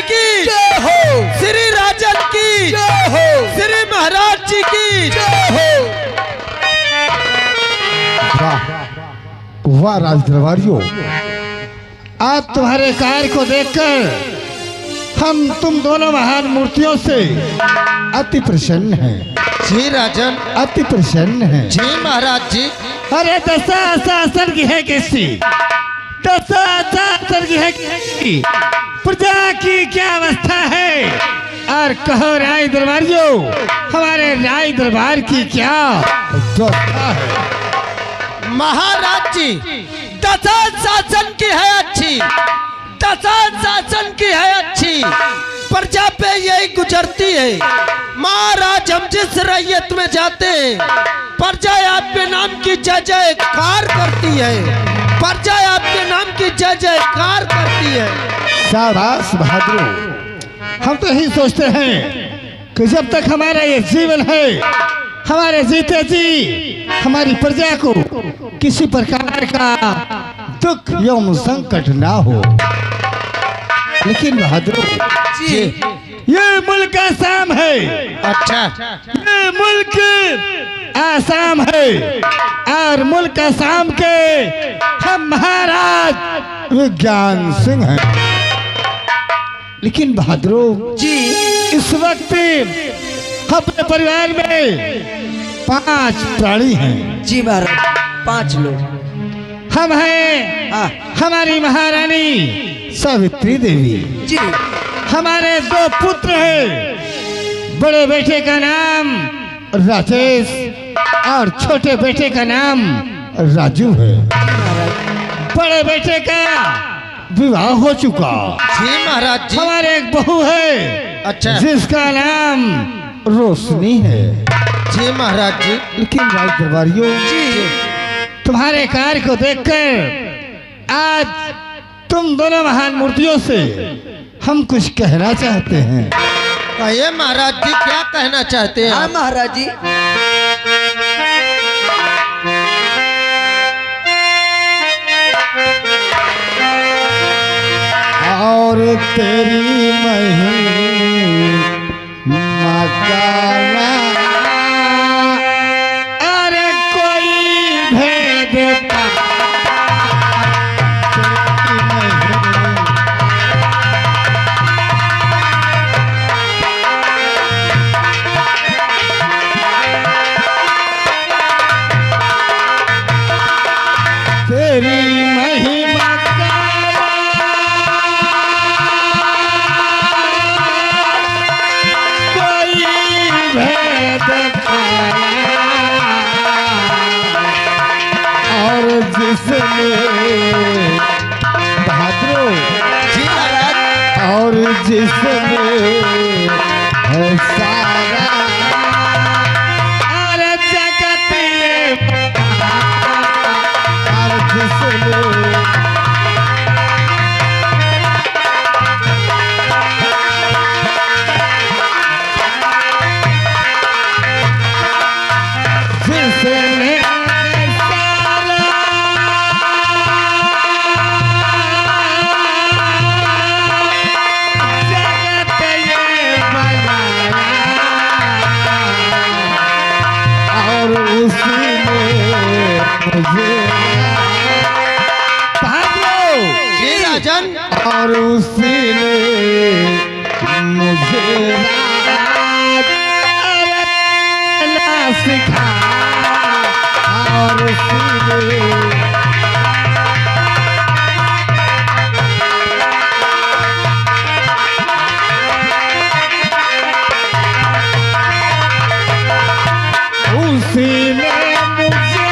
जी की जय हो, श्री राजन की जय हो, श्री महाराज जी की जय हो। वाह वाह राज दरबारियों, आज तुम्हारे कार्य को देखकर हम तुम दोनों महान मूर्तियों से अति प्रसन्न हैं। जी राजन, अति प्रसन्न हैं। जी महाराज जी। अरे दशासन की है किसी, दशासन की है किसी, प्रजा की क्या अवस्था है। और कहो राय दरबारियों, हमारे राय दरबार की क्या अवस्था है। महाराज जी, दशासन की है अच्छी, दशासन की है अच्छी, प्रजा पे यही गुजरती है। महाराज, हम जिस रैयत में जाते हैं, प्रजा आपके नाम की जय जयकार करती है, प्रजा आपके नाम की जय जयकार करती है। शाबाश बहादुर, हम तो यही सोचते हैं कि जब तक हमारा ये जीवन है, हमारे जीते जी हमारी प्रजा को किसी प्रकार का दुख एवं संकट ना हो। लेकिन बहादुर जी, ये मुल्क आसाम है। अच्छा, ये मुल्क आसाम है और मुल्क आसाम के हम महाराज विज्ञान सिंह हैं। लेकिन बहादुर जी, इस वक्त अपने परिवार में 5 प्राणी हैं। जी महाराज, 5 लोग। हम हैं हाँ हमारी महारानी सावित्री देवी, जी, हमारे 2 पुत्र हैं। बड़े बेटे का नाम राजेश और छोटे बेटे का नाम राजू है। बड़े बेटे का विवाह हो चुका। जी महाराज जी। हमारे एक बहू है, अच्छा, जिसका नाम रोशनी है। जी महाराज जी। लेकिन राज दरबारियों, जी, तुम्हारे कार्य को देखकर आज तुम दोनों महान मूर्तियों से हम कुछ कहना चाहते हैं। कहिए महाराज जी, क्या कहना चाहते हैं हाँ आप? महाराज जी। और तेरी महिमा गाना, अरे कोई भेद पा, तेरी महिमा और जिसने बहादुर जी महाराज। और जिसने है सारा और जगत ये और जिसने जी राजन। और उसी ने मुझे राज सिखाया और उसी ने उसी ने मुझे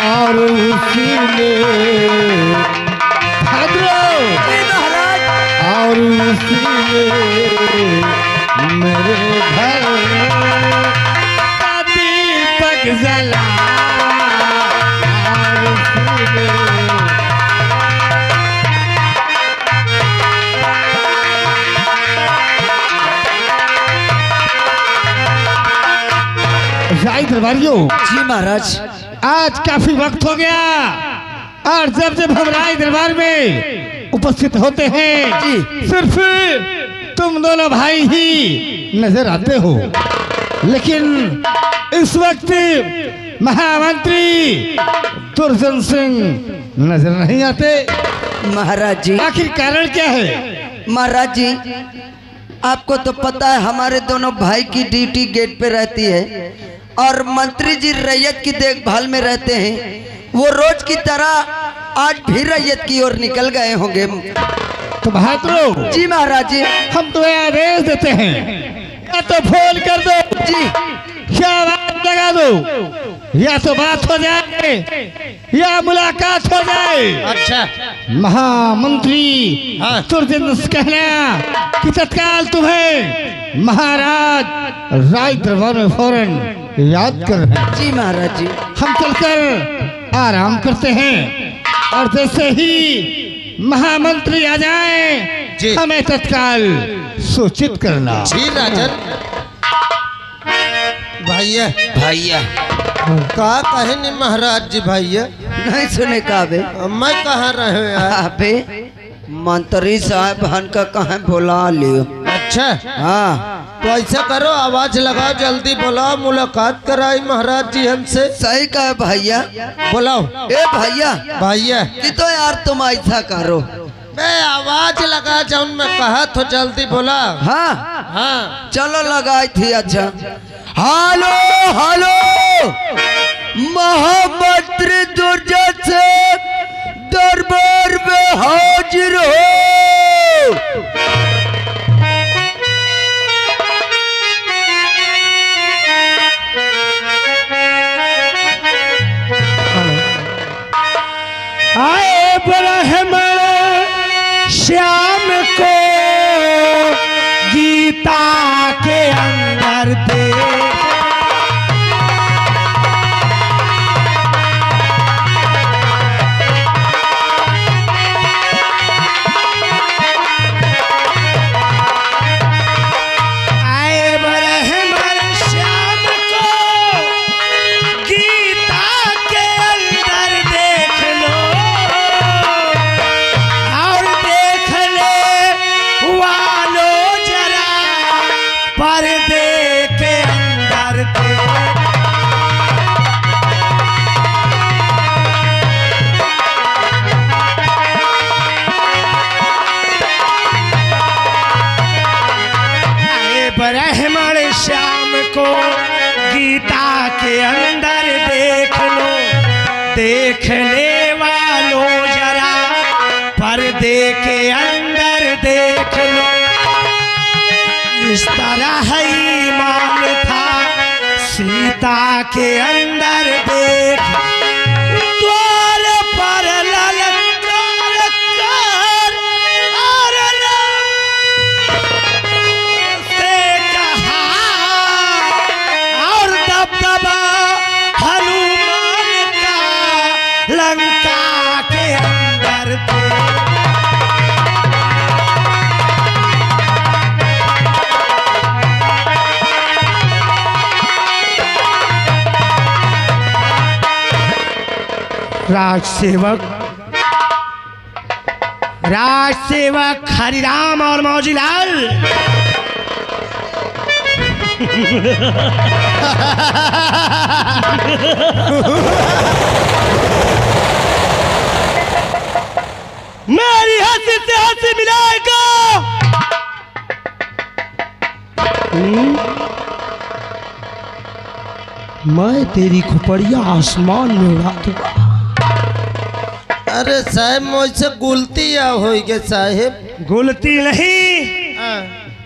और उसी ने जी महाराज। दरबारियों, जी महाराज। आज काफी वक्त हो गया और जब जब हम राय दरबार में उपस्थित होते हैं जी। सिर्फ तुम दोनों भाई ही नजर आते हो, लेकिन इस वक्त महामंत्री दुर्जन सिंह नजर नहीं आते। महाराज जी, आखिर कारण क्या है? महाराज जी आपको तो पता है हमारे दोनों भाई की ड्यूटी गेट पे रहती है और मंत्री जी रैयत की देखभाल में रहते हैं। वो रोज की तरह आज भी रैयत की ओर निकल गए होंगे। तो बहादुर जी महाराज जी। हम तुम्हें आदेश देते हैं, या तो फोन कर दो जी, या आवाज लगा दो, या तो बात हो जाए या मुलाकात हो जाए। अच्छा महामंत्री हाँ। दुर्जन से कहना कि तत्काल तुम्हें महाराज राय दरबार में फौरन याद कर रहे हैं। जी महाराज जी। हम चलकर आराम करते हैं और जैसे ही महामंत्री आ जाएं जी। हमें तत्काल सूचित करना। जी राजन। भैया भैया का कहे नहीं महाराज जी भैया, नहीं सुने का बे? मैं कहाँ रहे यार। अबे मंत्री साहब हन का कहाँ बुला लियो। अच्छा हाँ तो ऐसा करो, आवाज लगाओ, जल्दी बुलाओ, मुलाकात कराई महाराज जी हमसे। सही कहा भैया। बुलाओ ए भैया भैया। कि तो यार तुम ऐसा करो। बे आवाज लगा जौन मैं कहा तो जल्दी बुला। हाँ हाँ चलो लगाई थी। अच्छा हेलो हेलो, महामंत्री दुर्जन से दरबार में हाजिर हो। आए ब्रह्मण श्याम को गीता के अंदर दे, आए ब्रह्मण श्याम को गीता के अंदर देख लो और देख ले वालो जरा पर्दे के अंदर देख। ब्राह्मण श्याम को गीता के अंदर देख लो, देखने वालों जरा पर्दे के अंदर देख लो। इस तरह ईमान था सीता के अंदर देख, द्वार पर ललकार कर और से कहा और दबदबा हनुमान का लंका के अंदर थे। राज सेवक हरिराम और मौजीलाल मेरी हंसी से हंसी मिलाएगा। मैं तेरी खोपड़िया आसमान में उड़ा दूंगा। अरे साहब मुझसे गुलती या होई के साहेब। गलती नहीं,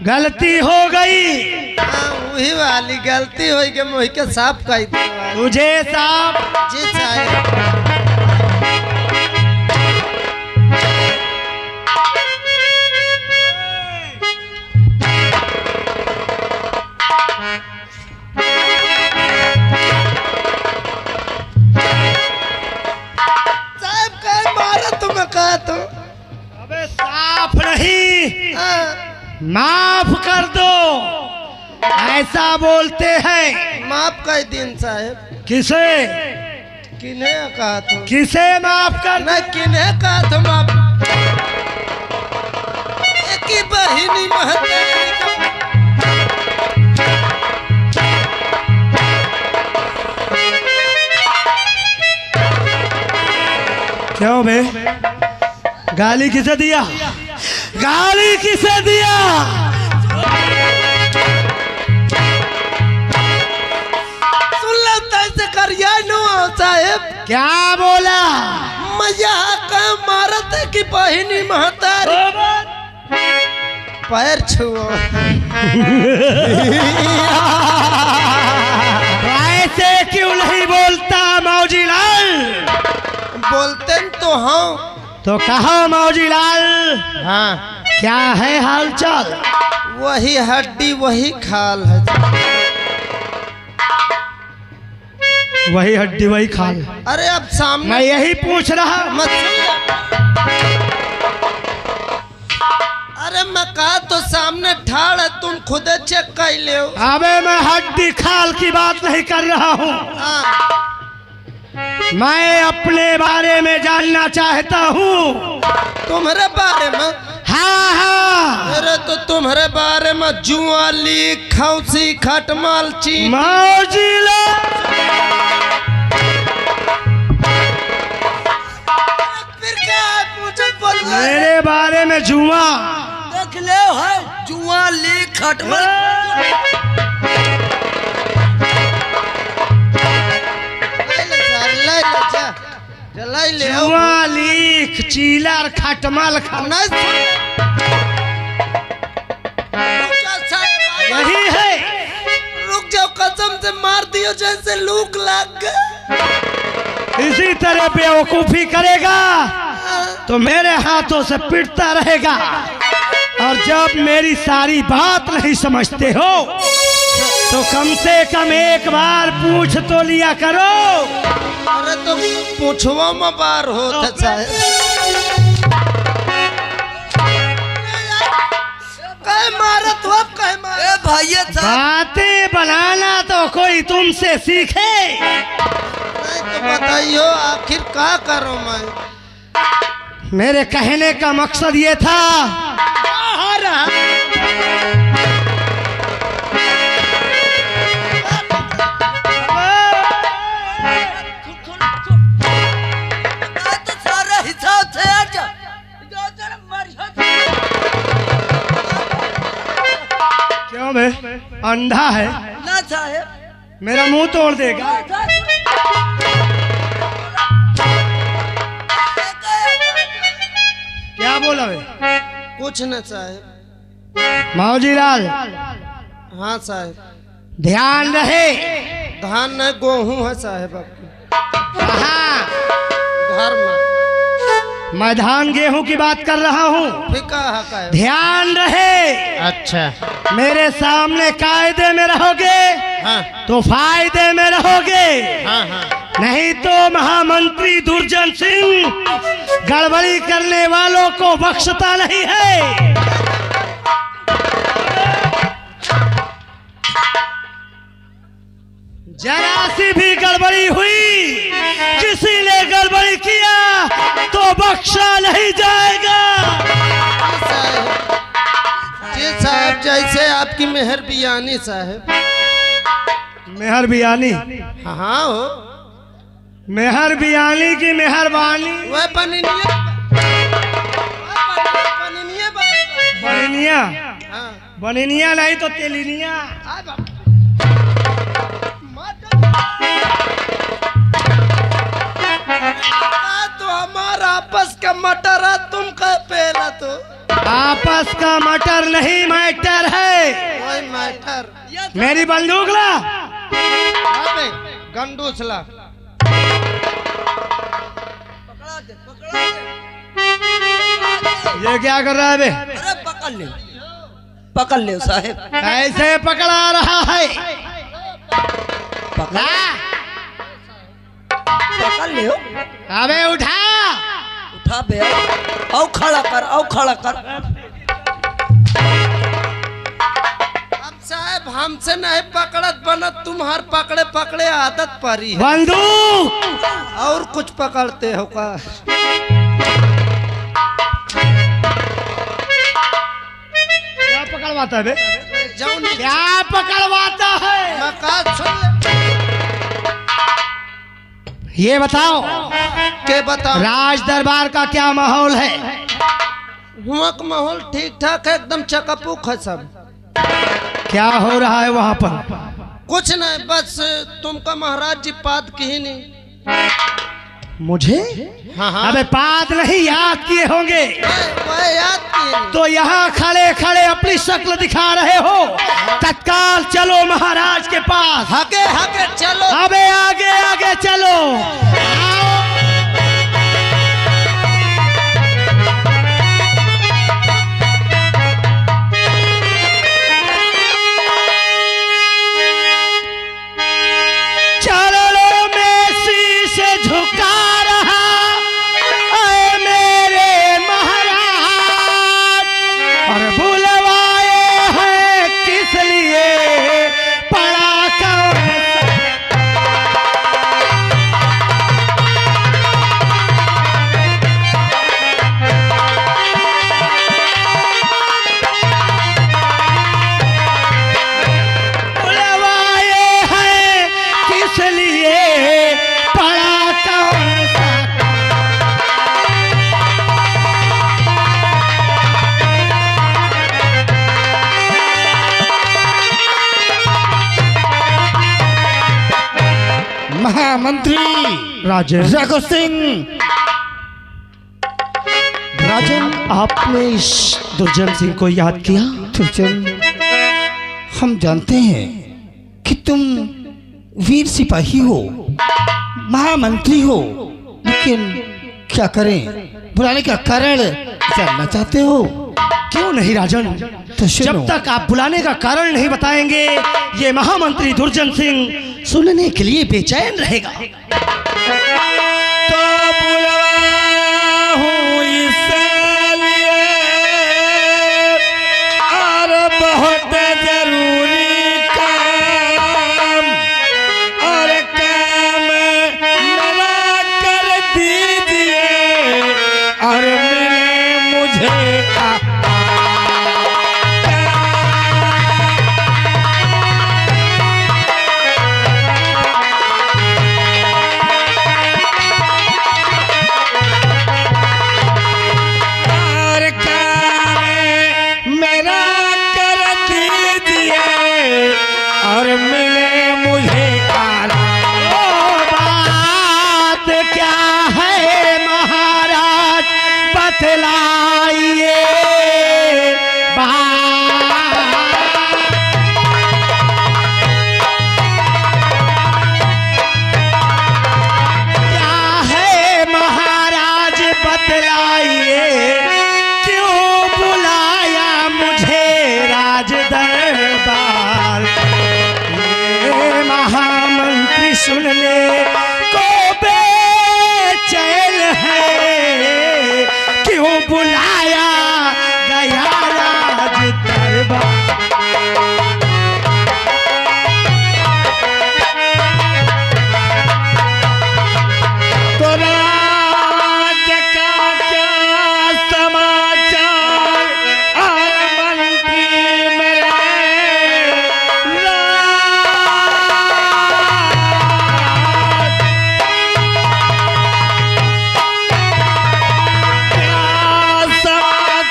गलती हो गई। वही वाली गलती होई के मोह के साफ कही तुझे साफ जी साहेब। साहब कहे मारा तुम्हें कहा तो। अबे साफ नहीं, माफ कर दो ऐसा बोलते हैं। माफ कर दिन साहब। किसे किन्हें कहा तो? किसे माफ कर? नहीं किन्हें कहा तो माफ? एक ही बहिनी महतारी क्यों बे? गाली किसे दिया? गाली किसे दिया? सुन लो ऐसे करिया नो साहब। क्या बोला? मजा का मारत है कि बहिनी महतारी पैर छुओ। ऐसे क्यों नहीं बोलता मौजी लाल? बोलते तो हाँ। तो कहो मौजी लाल, हाँ क्या है हाल चाल? वही हड्डी वही खाल है। वही हड्डी वही खाल। अरे अब सामने मैं यही पूछ रहा। मत अरे मैं कहा तो सामने ठाड़ है, तुम खुद चेक कर ले। अबे मैं हड्डी खाल की बात नहीं कर रहा हूँ। मैं अपने बारे में जानना चाहता हूँ। तुम्हारे बारे में? हाँ हाँ। अरे तो तुम्हारे बारे में जुआ लीक खौसी खटमाल चीट। मौजी लाल फिर क्या है मुझे बोल? मेरे बारे में जुआ देख ले है जुआ लीक खटमल। जुआ लीक चीलर खटमल यही है। रुक जाओ, कसम से मार दियो जैसे लूक लग गए। इसी तरह बेवकूफी करेगा तो मेरे हाथों से पिटता रहेगा। और जब मेरी सारी बात नहीं समझते हो तो कम से कम एक बार पूछ तो लिया करो। अरे तो पूछवा में बार होता चाहे कहे मारत हो कहे मारे भैया बातें बनाना तो कोई तुमसे सीखे। नहीं तो बताइयो आखिर क्या करो मैं? मेरे कहने का मकसद ये था। क्यों बे? अंधा है ना साहब। मेरा मुंह तोड़ देगा। क्या बोला बे? कुछ न साहब। मौजी लाल हाँ साहब। ध्यान रहे। धान न गेहूं है साहब आपकी कहाँ? घर में। मैं धान गेहूं की बात कर रहा हूँ। फिर कहा है? ध्यान रहे। अच्छा। मेरे सामने कायदे में रहोगे हाँ तो फायदे में रहोगे। हाँ हाँ। नहीं तो महामंत्री दुर्जन सिंह गड़बड़ी करने वालों को बख्शता नहीं है। जरा सी भी गड़बड़ी हुई, किसी ने गड़बड़ी किया तो बख्शा नहीं जाएगा। जी साहब जैसे आपकी मेहर बियानी साहब। मेहर बियानी? हाँ हो। मेहर बियानी की मेहरबानी। वह पनिनिया बनिनिया? हाँ। बनिनिया नहीं तो तेलिनिया। तो हमारा आपस का मटर है, तुम कह पेला तो आपस का मटर नहीं मैटर है। वही मैटर। मेरी बंदूक ला। अबे गंडूस ला। ये क्या कर रहा है बे? अरे पकड़ ले साहब। ऐसे पकड़ा रहा है। पकड़ ले। अबे उठा उठा बे। आओ खड़ा कर। अब साहब हमसे नहीं पकड़त बनत, तुम्हार पकड़े पकड़े आदत परी है। बंदूक और कुछ पकड़ते हो का? क्या पकड़वाता है बे? जाओ नीचे। क्या पकड़वाता है? मकान सुन ले। ये बताओ के बताओ, राज दरबार का क्या माहौल है? हुआ का माहौल ठीक ठाक है, एकदम चकपुक है सब। क्या हो रहा है वहाँ पर? कुछ नहीं, बस तुमका महाराज जी पाद की ही नहीं। मुझे? हाँ हाँ, अबे पाद नहीं याद किए होंगे वह याद की नहीं। तो यहाँ खड़े खड़े अपनी शक्ल दिखा रहे हो। तत्काल चलो महाराज के पास। हगे हगे चलो। अबे आगे आगे चलो। आओ। चरणों में शीश झुका रहा ऐ मेरे महाराज, और बुलवाए हैं किस लिए, पड़ा कौन बुलवाए हैं किस लिए, पड़ा कौन सा महामंत्री राजन रघु सिंह। राजन, आपने इस दुर्जन सिंह को याद किया? दुर्जन, हम जानते हैं कि तुम वीर सिपाही हो, महामंत्री हो, लेकिन क्या करें, बुलाने का कारण जानना चाहते हो? क्यों नहीं राजन, तो सुनो। जब तक आप बुलाने का कारण नहीं बताएंगे ये महामंत्री दुर्जन सिंह सुनने के लिए बेचैन रहेगा। तो बुलाया हूँ इसलिए, और बहुत जरूरी काम, और काम मेरा कर दीजिए, और मिले मुझे और काम मेरा कर दीजिए, और मिले मुझे ओ बात क्या है महाराज, बतलाइए बात। क्या है महाराज, बतलाइए, क्यों बुलाया मुझे राज दरबार। ये महामंत्री सुन ले को बेचैन है, क्यों बुलाया गया राज दरबार। तो राज का क्या समाचार, और मंत्री मेरे राज, क्या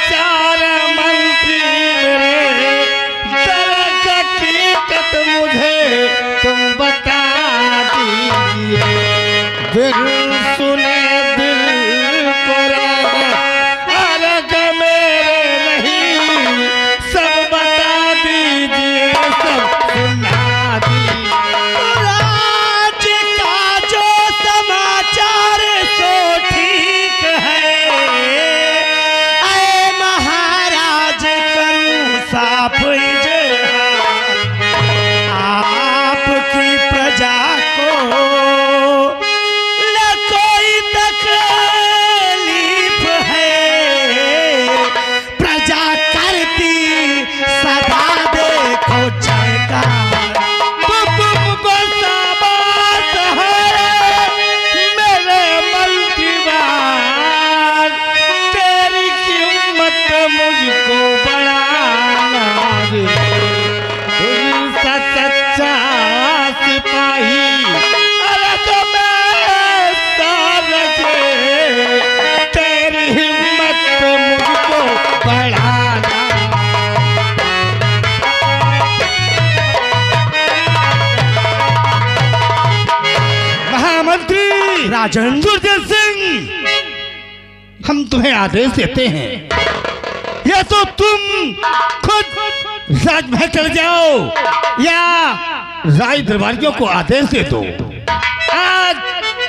राजेंद्र जय सिंह, हम तुम्हें आदेश देते हैं, या तो तुम खुद राजमहल चले जाओ या राय दरबारियों को आदेश दे दो। आज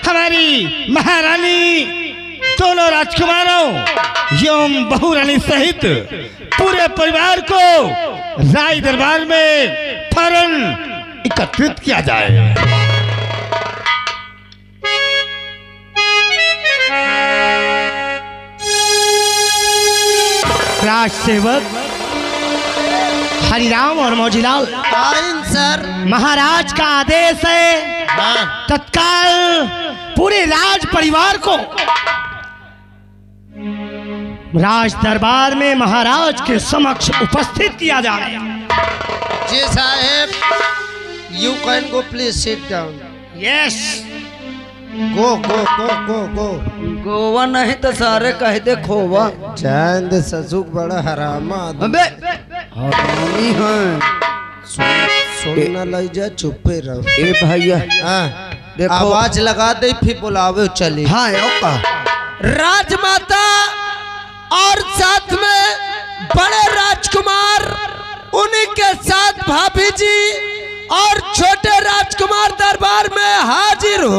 हमारी महारानी, दोनों राजकुमारों एवं बहू रानी सहित पूरे परिवार को राय दरबार में फौरन एकत्रित किया जाए। राज सेवक हरिराम और मौजीलाल, आइन सर। महाराज का आदेश है, हाँ। तत्काल पूरे राज परिवार को राज दरबार में महाराज के समक्ष उपस्थित किया जाए। जी साहेब, you can go, please sit down. Yes, go go go go go. Goa नहीं तो सारे कह दे खोवा। चांद ससुक बड़ा हरामा आदमी। अबे हरामी हैं। सुनना लग जा, चुपे रहो। ए भैया हाँ, देखो, आवाज लगा दे फिर बुलावे चली। हाँ का राजमाता और साथ में बड़े राजकुमार, उन्हीं के साथ भाभी जी और छोटे राजकुमार दरबार में हाजिर हो।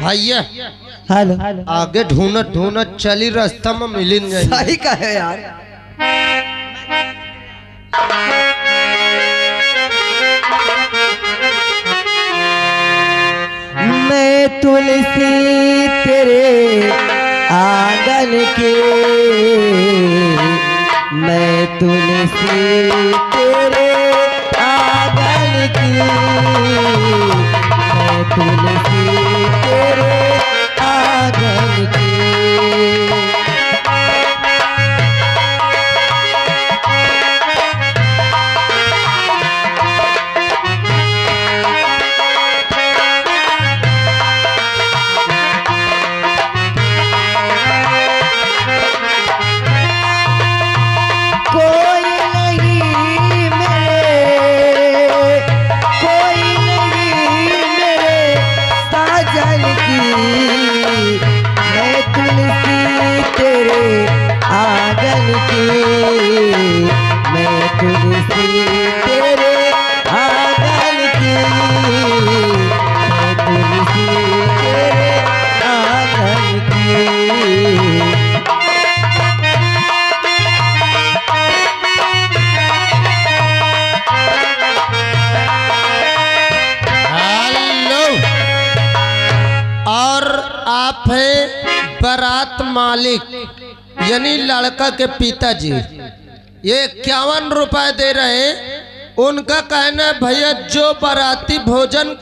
भैया हेलो, आगे ढूंढत ढूंढत चली, रास्ता में मिलिन गई। सही कहे यार। मैं तुलसी तेरे आंगन की, मैं तुलसी तेरे आंगन की, मैं तुलसी तेरे आंगन की। बारात मालिक यानी लड़का के पिताजी ये 51 रुपए दे रहे हैं। उनका कहना है भैया जो बाराती भोजन